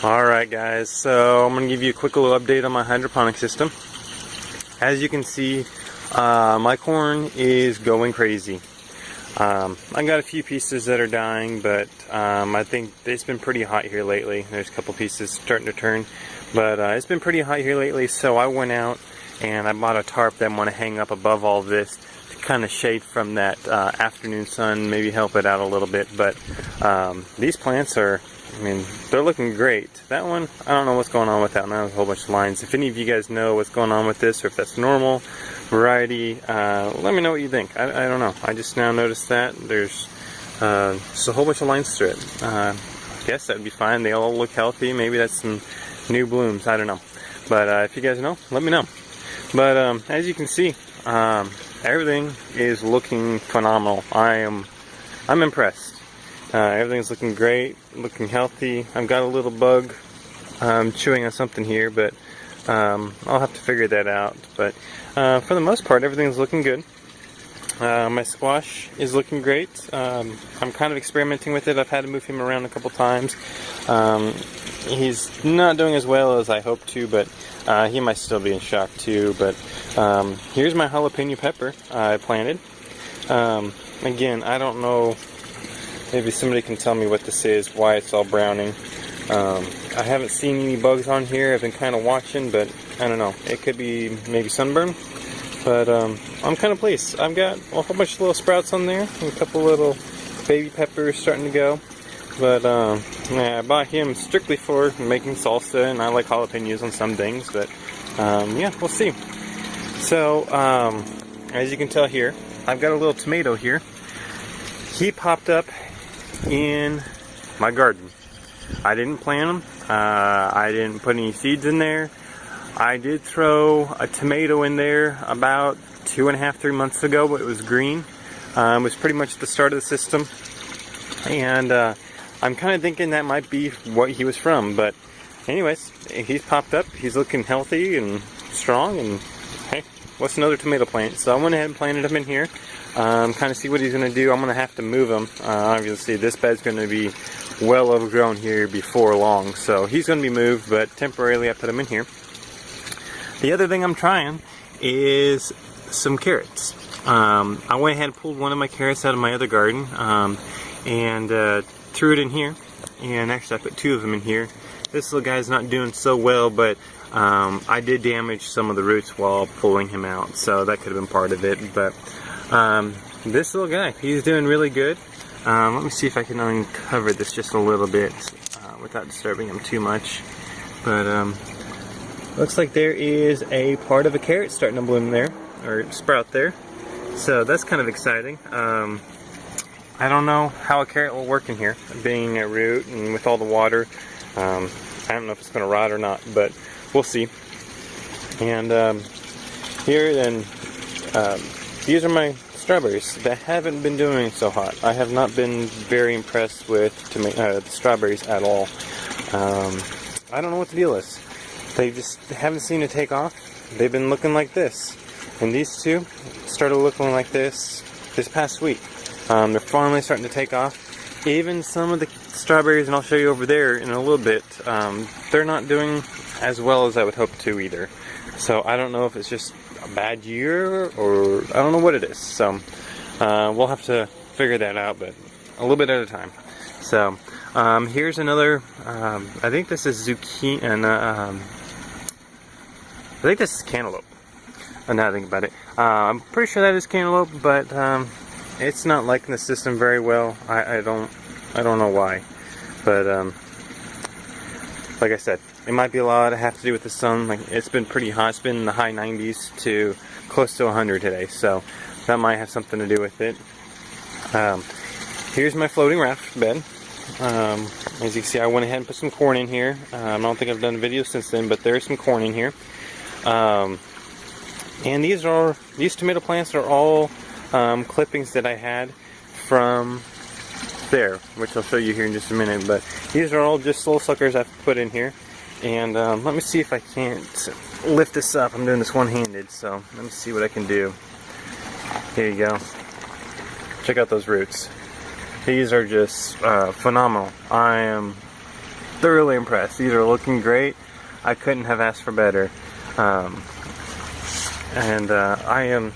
Alright guys, so I'm going to give you a quick little update on my hydroponic system. As you can see, my corn is going crazy. I got a few pieces that are dying, but I think it's been pretty hot here lately. There's a couple pieces starting to turn, but it's been pretty hot here lately, so I went out and I bought a tarp that I'm going to hang up above all this to kind of shade from that afternoon sun, maybe help it out a little bit. But these plants are, I mean, they're looking great. That one, I don't know what's going on with that one. That was a whole bunch of lines. If any of you guys know what's going on with this, or if that's normal variety, let me know what you think. I don't know. I just now noticed that there's just a whole bunch of lines through it. I guess that would be fine. They all look healthy. Maybe that's some new blooms. I don't know. But if you guys know, let me know. But as you can see, everything is looking phenomenal. I'm impressed. Everything's looking great, looking healthy. I've got a little bug chewing on something here, but I'll have to figure that out. But for the most part, everything's looking good. My squash is looking great. I'm kind of experimenting with it. I've had to move him around a couple times. He's not doing as well as I hoped to, but he might still be in shock too. But here's my jalapeno pepper I planted. Again, I don't know. Maybe somebody can tell me what this is, why it's all browning. I haven't seen any bugs on here. I've been kind of watching, but I don't know. It could be maybe sunburn. But I'm kind of pleased. I've got a whole bunch of little sprouts on there, and a couple little baby peppers starting to go. But yeah, I bought him strictly for making salsa, and I like jalapenos on some things. But yeah, we'll see. So as you can tell here, I've got a little tomato here. He popped up in my garden. I didn't plant them. I didn't put any seeds in there. I did throw a tomato in there about 2.5–3 months ago, but it was green. It was pretty much the start of the system, and I'm kind of thinking that might be what he was from. But anyways, he's popped up. He's looking healthy and strong, and hey, what's another tomato plant? So I went ahead and planted him in here. Kind of see what he's going to do. I'm going to have to move him. Obviously, this bed's going to be well overgrown here before long, so he's going to be moved, but temporarily I put him in here. The other thing I'm trying is some carrots. I went ahead and pulled one of my carrots out of my other garden and threw it in here, and actually I put 2 of them in here. This little guy's not doing so well, but I did damage some of the roots while pulling him out, so that could have been part of it. But this little guy, he's doing really good. Let me see if I can uncover this just a little bit without disturbing him too much. But looks like there is a part of a carrot starting to bloom there, or sprout there. So that's kind of exciting. I don't know how a carrot will work in here, being a root and with all the water. I don't know if it's going to rot or not, but we'll see. And here then, these are my strawberries that haven't been doing so hot. I have not been very impressed with the strawberries at all. I don't know what the deal is. They just haven't seemed to take off. They've been looking like this. And these two started looking like this past week. They're finally starting to take off. Even some of the strawberries, and I'll show you over there in a little bit, they're not doing as well as I would hope to either. So I don't know if it's just a bad year, or I don't know what it is. So we'll have to figure that out, but a little bit at a time. So here's another, I think this is zucchini, and I think this is cantaloupe. Now I think about it, I'm pretty sure that is cantaloupe, but it's not liking the system very well. I don't know why, but like I said, it might be a lot to have to do with the sun. Like, it's been pretty hot. It's been in the high 90s to close to 100 today, so that might have something to do with it. Here's my floating raft bed. As you can see, I went ahead and put some corn in here. I don't think I've done a video since then, but there's some corn in here. And these tomato plants are all clippings that I had from there, which I'll show you here in just a minute. But these are all just little suckers I've put in here. And let me see if I can't lift this up. I'm doing this one-handed, so let me see what I can do. Here you go. Check out those roots. These are just phenomenal. I am thoroughly impressed. These are looking great. I couldn't have asked for better. I am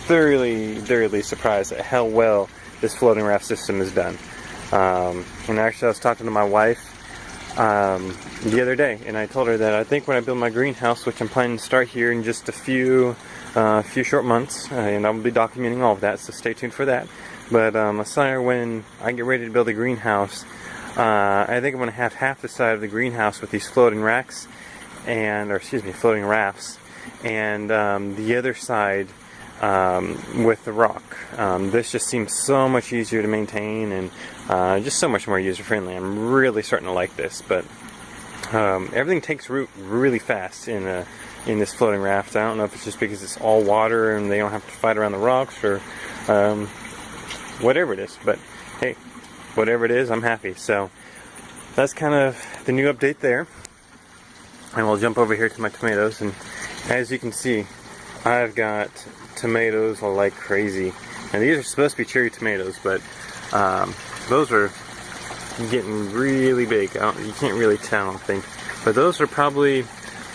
thoroughly surprised at how well this floating raft system is done. And actually I was talking to my wife the other day, and I told her that I think when I build my greenhouse, which I'm planning to start here in just a few short months, and I'll be documenting all of that, so stay tuned for that. But I saw her when I get ready to build a greenhouse, I think I'm going to have half the side of the greenhouse with these floating rafts, and the other side with the rock. This just seems so much easier to maintain, and just so much more user friendly. I'm really starting to like this, but everything takes root really fast in this floating raft. I don't know if it's just because it's all water and they don't have to fight around the rocks, or whatever it is, but hey, whatever it is, I'm happy. So that's kind of the new update there. And we'll jump over here to my tomatoes, and as you can see, I've got tomatoes like crazy. And these are supposed to be cherry tomatoes, but those are getting really big. You can't really tell, I don't think. But those are probably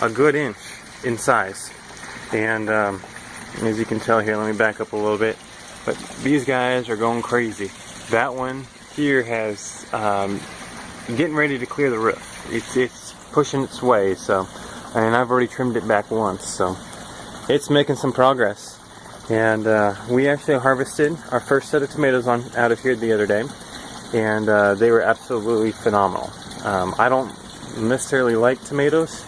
a good inch in size. And as you can tell here, let me back up a little bit. But these guys are going crazy. That one here has getting ready to clear the roof. It's pushing its way, so, and I've already trimmed it back once, so it's making some progress. And we actually harvested our first set of tomatoes out of here the other day, and they were absolutely phenomenal. I don't necessarily like tomatoes.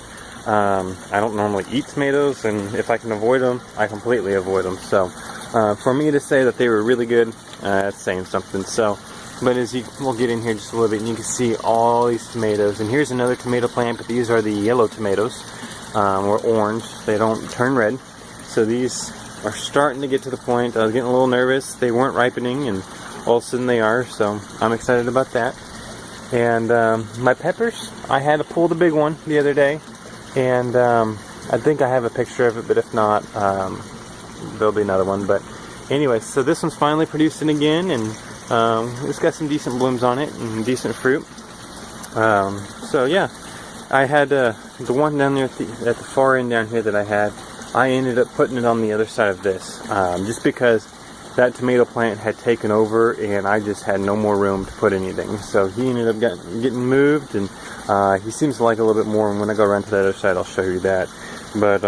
I don't normally eat tomatoes, and if I can avoid them, I completely avoid them. So for me to say that they were really good, that's saying something. So, but we'll get in here just a little bit, and you can see all these tomatoes. And here's another tomato plant, but these are the yellow tomatoes, or orange. They don't turn red. So these are starting to get to the point. I was getting a little nervous. They weren't ripening, and all of a sudden they are. So I'm excited about that. And my peppers, I had to pull the big one the other day, and I think I have a picture of it, but if not, there'll be another one. But anyway, so this one's finally producing again, and it's got some decent blooms on it and decent fruit. So yeah, I had the one down there at the far end down here that I ended up putting it on the other side of this, just because that tomato plant had taken over and I just had no more room to put anything. So he ended up getting moved, and he seems to like it a little bit more, and when I go around to the other side I'll show you that. But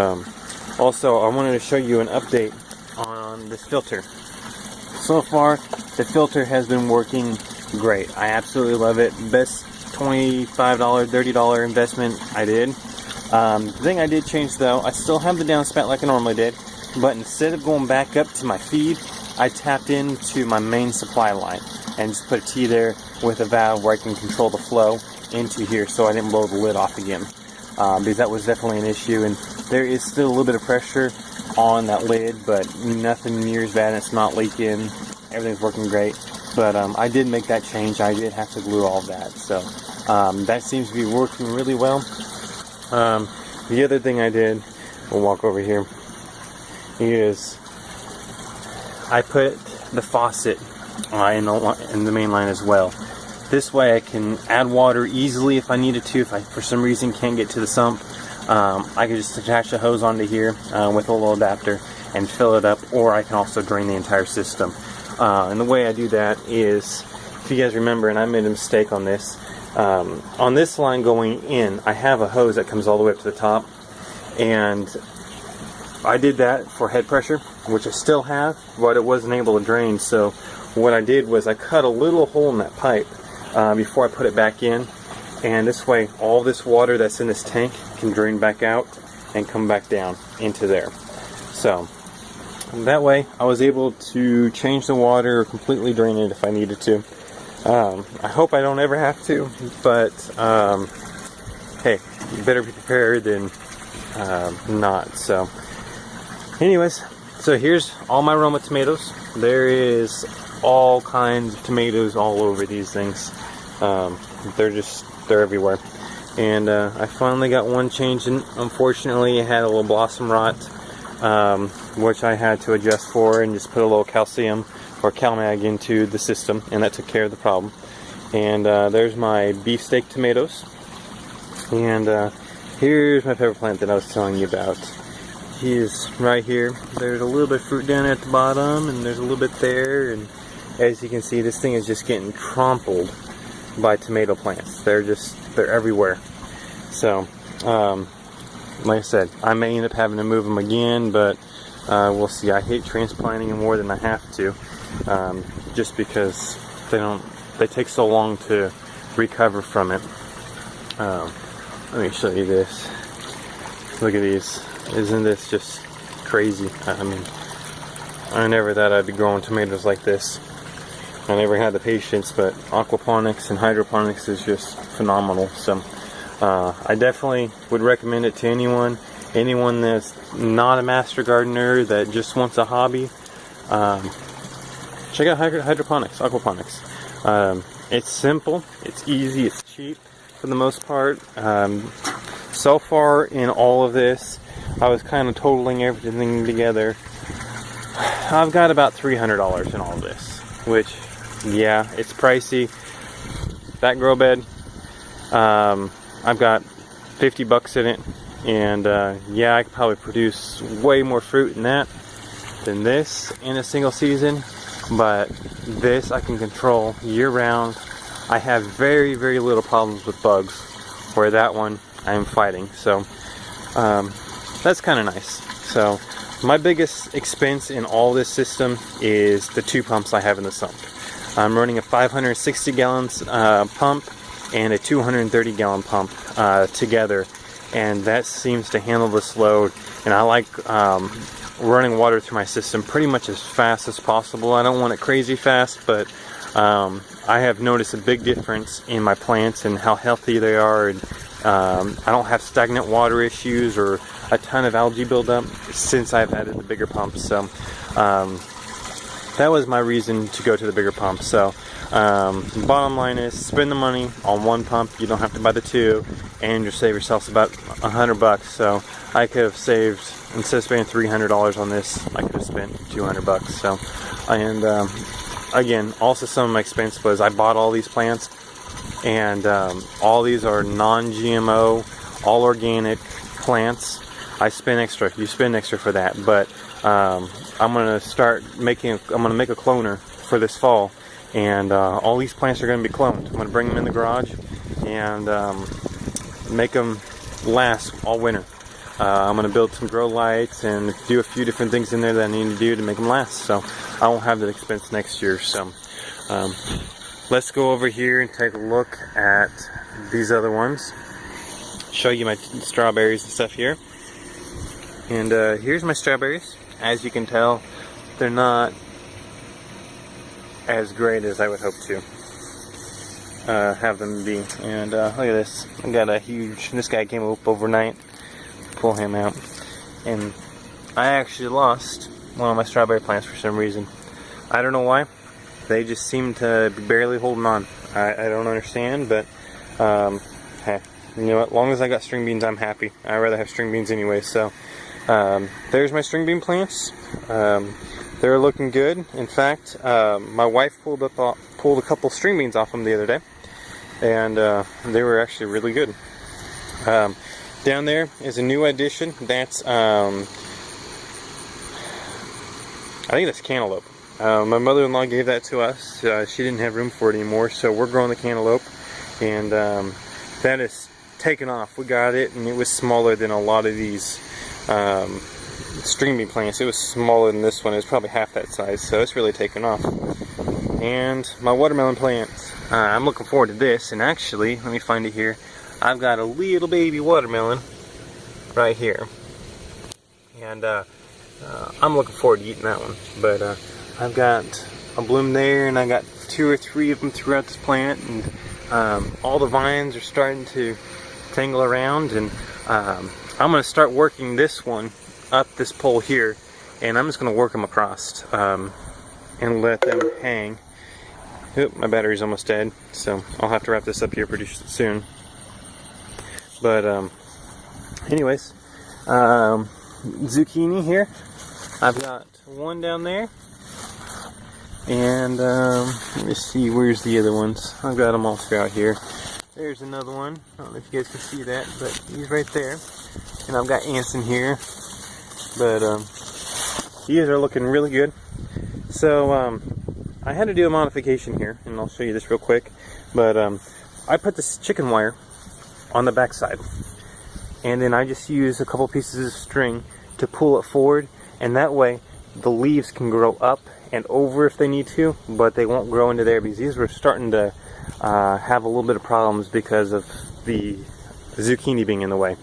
also I wanted to show you an update on this filter. So far the filter has been working great. I absolutely love it. Best $25, $30 investment I did. The thing I did change though, I still have the downspout like I normally did, but instead of going back up to my feed, I tapped into my main supply line and just put a T there with a valve where I can control the flow into here, so I didn't blow the lid off again, because that was definitely an issue. And there is still a little bit of pressure on that lid, but nothing near as bad. It's not leaking. Everything's working great. But I did make that change. I did have to glue all of that, so that seems to be working really well. The other thing I did, we'll walk over here, is I put the faucet in the main line as well. This way I can add water easily if I needed to. If I for some reason can't get to the sump, I can just attach the hose onto here with a little adapter and fill it up, or I can also drain the entire system. And the way I do that is, if you guys remember, and I made a mistake on this line going in, I have a hose that comes all the way up to the top, and I did that for head pressure, which I still have, but it wasn't able to drain. So what I did was I cut a little hole in that pipe before I put it back in, and this way all this water that's in this tank can drain back out and come back down into there. So that way I was able to change the water or completely drain it if I needed to. I hope I don't ever have to, but hey, you better be prepared than not. So anyways, so here's all my Roma tomatoes. There is all kinds of tomatoes all over these things. They're everywhere. And I finally got one changed, and unfortunately it had a little blossom rot, which I had to adjust for and just put a little calcium or CalMag into the system, and that took care of the problem. And there's my beefsteak tomatoes. And here's my pepper plant that I was telling you about. He's right here. There's a little bit of fruit down at the bottom, and there's a little bit there. And as you can see, this thing is just getting trampled by tomato plants. They're everywhere. So, like I said, I may end up having to move them again, but we'll see. I hate transplanting them more than I have to, just because they take so long to recover from it. Let me show you this. Look at these. Isn't this just crazy? I mean, I never thought I'd be growing tomatoes like this. I never had the patience, but aquaponics and hydroponics is just phenomenal. So I definitely would recommend it to anyone that's not a master gardener, that just wants a hobby. Check out hydroponics, aquaponics. It's simple, it's easy, it's cheap for the most part. So far in all of this, I was kind of totaling everything together. I've got about $300 in all of this, which, yeah, it's pricey. That grow bed, I've got $50 in it, and yeah, I could probably produce way more fruit than this in a single season, but this I can control year round. I have very, very little problems with bugs, where that one I'm fighting, so that's kind of nice. So my biggest expense in all this system is the 2 pumps I have in the sump. I'm running a 560 gallons pump and a 230 gallon pump together, and that seems to handle this load. And I like running water through my system pretty much as fast as possible. I don't want it crazy fast, but I have noticed a big difference in my plants and how healthy they are, and I don't have stagnant water issues or a ton of algae buildup since I've added the bigger pump. So that was my reason to go to the bigger pump. So bottom line is, spend the money on 1 pump. You don't have to buy the 2, and you'll save yourself about $100. So I could have saved, instead of spending $300 on this, I could have spent $200. So, and again, also some of my expense was I bought all these plants, and all these are non-GMO, all organic plants. I spend extra. You spend extra for that, but I'm gonna make a cloner for this fall, and all these plants are gonna be cloned. I'm gonna bring them in the garage and make them last all winter. I'm gonna build some grow lights and do a few different things in there that I need to do to make them last, so I won't have that expense next year. So let's go over here and take a look at these other ones. Show you my strawberries and stuff here. And here's my strawberries. As you can tell, they're not as great as I would hope to have them be. And look at this. I got a huge, this guy came up overnight. Pull him out. And I actually lost one of my strawberry plants for some reason. I don't know why. They just seem to be barely holding on. I don't understand, but hey, you know what? As long as I got string beans, I'm happy. I'd rather have string beans anyway. So there's my string bean plants. They're looking good. In fact, my wife pulled a couple string beans off them the other day, and they were actually really good. Down there is a new addition. That's I think that's cantaloupe. My mother-in-law gave that to us. She didn't have room for it anymore, so we're growing the cantaloupe, and that is taken off. We got it, and it was smaller than a lot of these string bean plants. It was smaller than this one. It was probably half that size, so it's really taken off. And my watermelon plants, I'm looking forward to this. And actually, let me find it here. I've got a little baby watermelon right here, and I'm looking forward to eating that one. But I've got a bloom there, and I got 2 or 3 of them throughout this plant, and all the vines are starting to tangle around, and I'm going to start working this one up this pole here, and I'm just going to work them across and let them hang. Oop, my battery's almost dead, so I'll have to wrap this up here pretty soon. But anyways, zucchini here. I've got one down there, And let me see, where's the other ones? I've got them all throughout here. There's another one. I don't know if you guys can see that, but he's right there. And I've got ants in here. But these are looking really good. So I had to do a modification here, and I'll show you this real quick. But I put this chicken wire on the back side, and then I just use a couple pieces of string to pull it forward, and that way the leaves can grow up and over if they need to, but they won't grow into there because these were starting to have a little bit of problems because of the zucchini being in the way.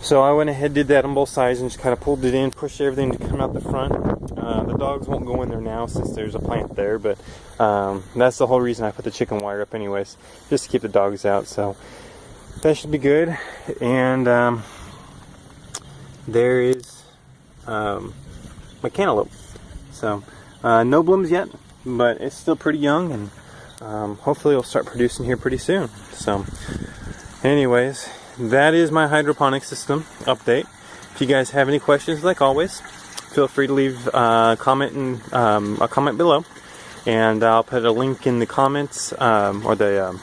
So I went ahead, did that on both sides, and just kind of pulled it in, pushed everything to come out the front. The dogs won't go in there now since there's a plant there, but that's the whole reason I put the chicken wire up anyways, just to keep the dogs out. So that should be good. And there is my cantaloupe. So no blooms yet, but it's still pretty young, and hopefully it'll start producing here pretty soon. So anyways, that is my hydroponic system update. If you guys have any questions, like always, feel free to leave a comment below, and I'll put a link in the comments or the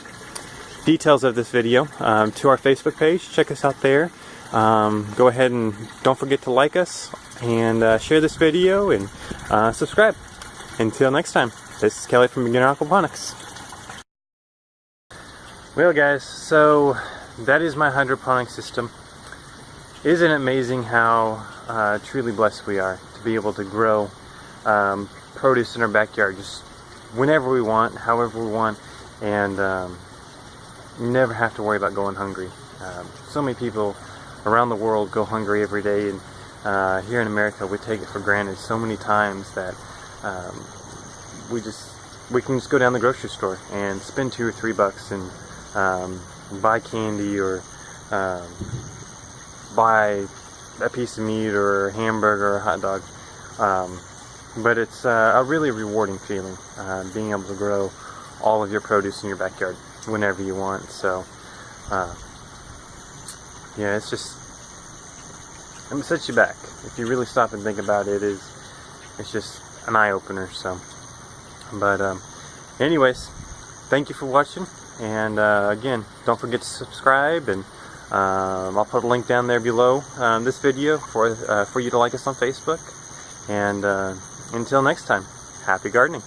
details of this video to our Facebook page. Check us out there. Go ahead and don't forget to like us and share this video and subscribe. Until next time, this is Kelly from Beginner Aquaponics. Well guys, so that is my hydroponic system. Isn't it amazing how truly blessed we are to be able to grow produce in our backyard just whenever we want, however we want, and never have to worry about going hungry. So many people around the world go hungry every day, and here in America we take it for granted so many times that we can just go down the grocery store and spend $2 or $3 and buy candy or buy a piece of meat or a hamburger or a hot dog. But it's a really rewarding feeling, being able to grow all of your produce in your backyard whenever you want. So yeah, it's just, it sets you back. If you really stop and think about it, it's just an eye-opener. So but anyways, thank you for watching, and again, don't forget to subscribe, and I'll put a link down there below this video for you to like us on Facebook. And until next time, happy gardening.